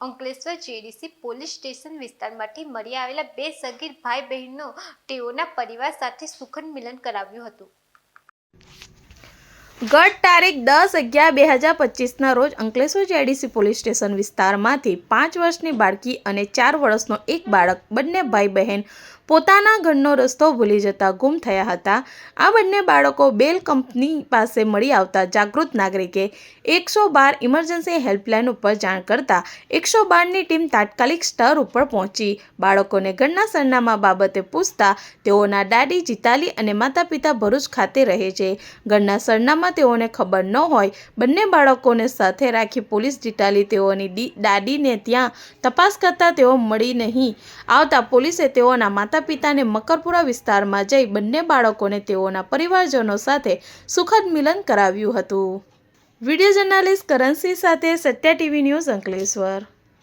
Ankleshwar JDC police station વિસ્તારમાંથી મળી આવેલા બે સગીર ભાઈ બહેનો તેઓના પરિવાર સાથે સુખદ મિલન કરાવ્યું હતું। ગત તારીખ 10/11/2025ના રોજ અંકલેશ્વર જેડીસી પોલીસ સ્ટેશન વિસ્તારમાંથી 5 વર્ષની બાળકી અને 4 વર્ષનો એક બાળક બંને ભાઈ બહેન પોતાના ઘરનો રસ્તો ભૂલી જતા ગુમ થયા હતા। આ બંને બાળકો બેલ કંપની પાસે મળી આવતા જાગૃત નાગરિકે 112 ઇમરજન્સી હેલ્પલાઇન ઉપર જાણ કરતા 112ની ટીમ તાત્કાલિક સ્થળ ઉપર પહોંચી બાળકોને ઘરના સરનામા બાબતે પૂછતા તેઓના દાદી જીતાલી અને માતા પિતા ભરૂચ ખાતે રહે છે। ઘરના સરનામા તેઓને ખબર ન હોય બંને બાળકોને સાથે રાખી પોલીસ જીતાલી તેઓની દાદીને ત્યાં તપાસ કરતા તેઓ મળી નહીં આવતા પોલીસે તેઓના માતા પિતાને મકરપુરા વિસ્તારમાં જઈ બંને બાળકોને તેઓના પરિવારજનો સાથે સુખદ મિલન કરાવ્યું હતું। વિડીયો જર્નાલિસ્ટ કરણસિંહ સાથે સત્યા ટીવી ન્યૂઝ અંકલેશ્વર।